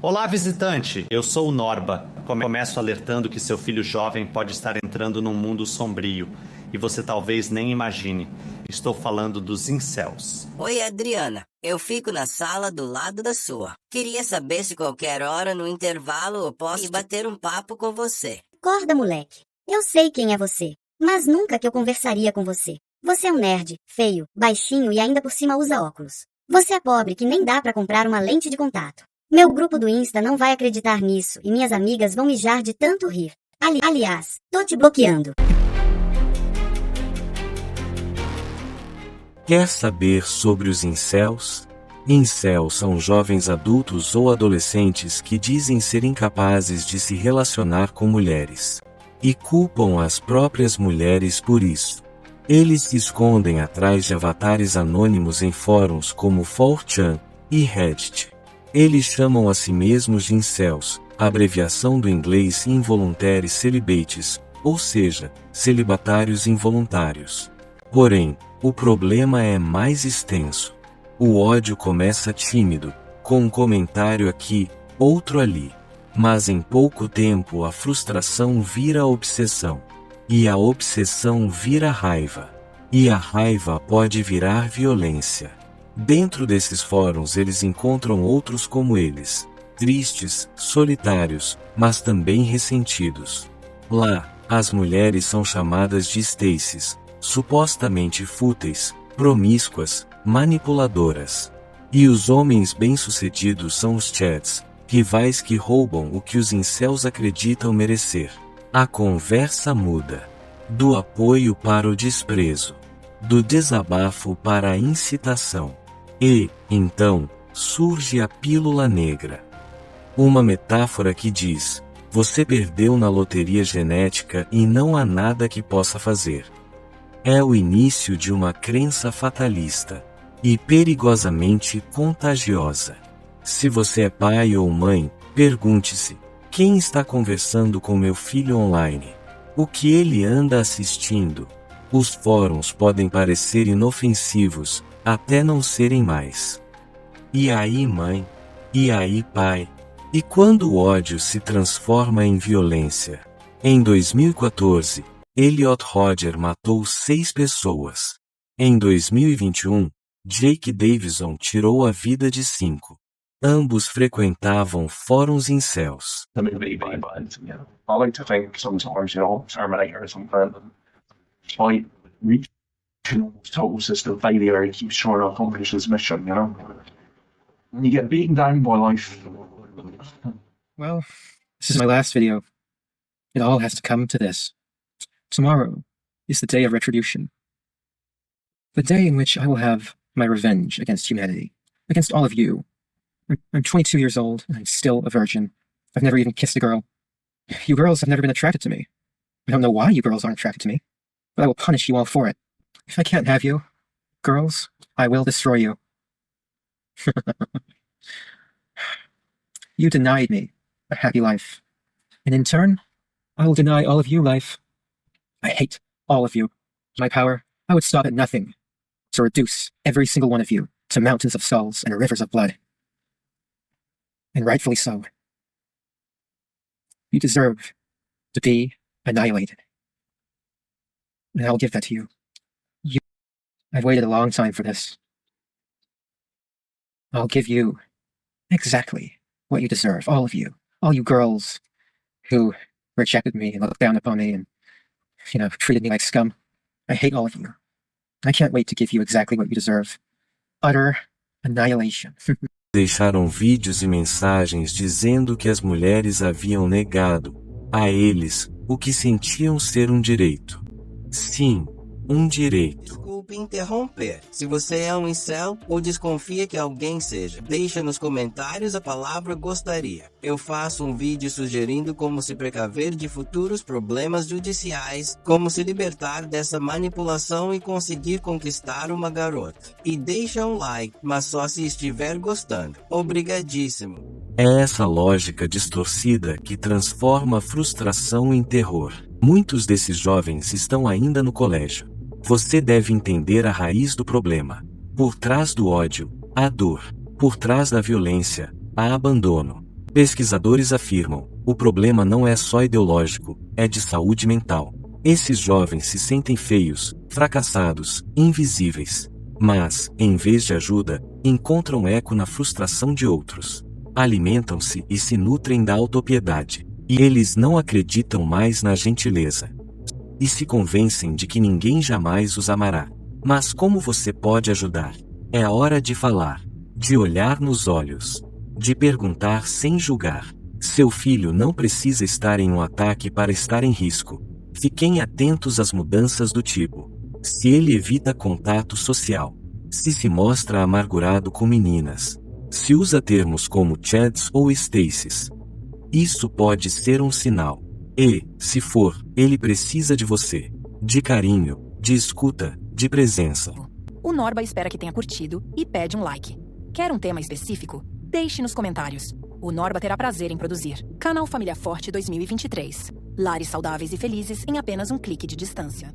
Olá, visitante! Eu sou o Norba. Começo alertando que seu filho jovem pode estar entrando num mundo sombrio e você talvez nem imagine. Estou falando dos incels. Oi, Adriana. Eu fico na sala do lado da sua. Queria saber se qualquer hora no intervalo eu posso ir bater um papo com você. Acorda, moleque. Eu sei quem é você, mas nunca que eu conversaria com você. Você é um nerd, feio, baixinho e ainda por cima usa óculos. Você é pobre que nem dá pra comprar uma lente de contato. Meu grupo do Insta não vai acreditar nisso e minhas amigas vão mijar de tanto rir. Aliás, tô te bloqueando. Quer saber sobre os incels? Incels são jovens adultos ou adolescentes que dizem ser incapazes de se relacionar com mulheres. E culpam as próprias mulheres por isso. Eles se escondem atrás de avatares anônimos em fóruns como 4chan e Reddit. Eles chamam a si mesmos de incels, a abreviação do inglês involuntary celibates, ou seja, celibatários involuntários. Porém, o problema é mais extenso. O ódio começa tímido, com um comentário aqui, outro ali. Mas em pouco tempo a frustração vira obsessão. E a obsessão vira raiva. E a raiva pode virar violência. Dentro desses fóruns eles encontram outros como eles, tristes, solitários, mas também ressentidos. Lá, as mulheres são chamadas de Stacies, supostamente fúteis, promíscuas, manipuladoras. E os homens bem-sucedidos são os Chads, rivais que roubam o que os incels acreditam merecer. A conversa muda. Do apoio para o desprezo. Do desabafo para a incitação. E, então, surge a pílula negra. Uma metáfora que diz: você perdeu na loteria genética e não há nada que possa fazer. É o início de uma crença fatalista. E perigosamente contagiosa. Se você é pai ou mãe, pergunte-se: quem está conversando com meu filho online? O que ele anda assistindo? Os fóruns podem parecer inofensivos, até não serem mais. E aí, mãe? E aí, pai? E quando o ódio se transforma em violência? Em 2014, Elliot Rodger matou 6 pessoas. Em 2021, Jake Davison tirou a vida de 5. Ambos frequentavam fóruns incels. I like to think sometimes, Terminator or something, despite regional total system failure, he keeps trying to accomplish his mission. And you get beaten down by life. Well, this is my last video. It all has to come to this. Tomorrow is the day of retribution. The day in which I will have my revenge against humanity. Against all of you. I'm 22 years old, and I'm still a virgin. I've never even kissed a girl. You girls have never been attracted to me. I don't know why you girls aren't attracted to me, but I will punish you all for it. If I can't have you, girls, I will destroy you. You denied me a happy life, and in turn, I will deny all of you life. I hate all of you. My power, I would stop at nothing to reduce every single one of you to mountains of skulls and rivers of blood. And rightfully so. You deserve to be annihilated. And I'll give that to you. I've waited a long time for this. I'll give you exactly what you deserve, all of you. All you girls who rejected me and looked down upon me and, treated me like scum. I hate all of you. I can't wait to give you exactly what you deserve. Utter annihilation. Deixaram vídeos e mensagens dizendo que as mulheres haviam negado a eles o que sentiam ser um direito. Sim, um direito. Desculpe interromper. Se você é um incel ou desconfia que alguém seja, deixa nos comentários a palavra gostaria. Eu faço um vídeo sugerindo como se precaver de futuros problemas judiciais, como se libertar dessa manipulação e conseguir conquistar uma garota. E deixa um like, mas só se estiver gostando. Obrigadíssimo. É essa lógica distorcida que transforma a frustração em terror. Muitos desses jovens estão ainda no colégio. Você deve entender a raiz do problema. Por trás do ódio, há dor. Por trás da violência, há abandono. Pesquisadores afirmam, o problema não é só ideológico, é de saúde mental. Esses jovens se sentem feios, fracassados, invisíveis. Mas, em vez de ajuda, encontram eco na frustração de outros. Alimentam-se e se nutrem da autopiedade. E eles não acreditam mais na gentileza. E se convencem de que ninguém jamais os amará. Mas como você pode ajudar? É a hora de falar, de olhar nos olhos, de perguntar sem julgar. Seu filho não precisa estar em um ataque para estar em risco. Fiquem atentos às mudanças do tipo. Se ele evita contato social. Se mostra amargurado com meninas. Se usa termos como Chads ou Stacies. Isso pode ser um sinal. E, se for, ele precisa de você. De carinho, de escuta, de presença. O Norba espera que tenha curtido e pede um like. Quer um tema específico? Deixe nos comentários. O Norba terá prazer em produzir. Canal Família Forte 2023. Lares saudáveis e felizes em apenas um clique de distância.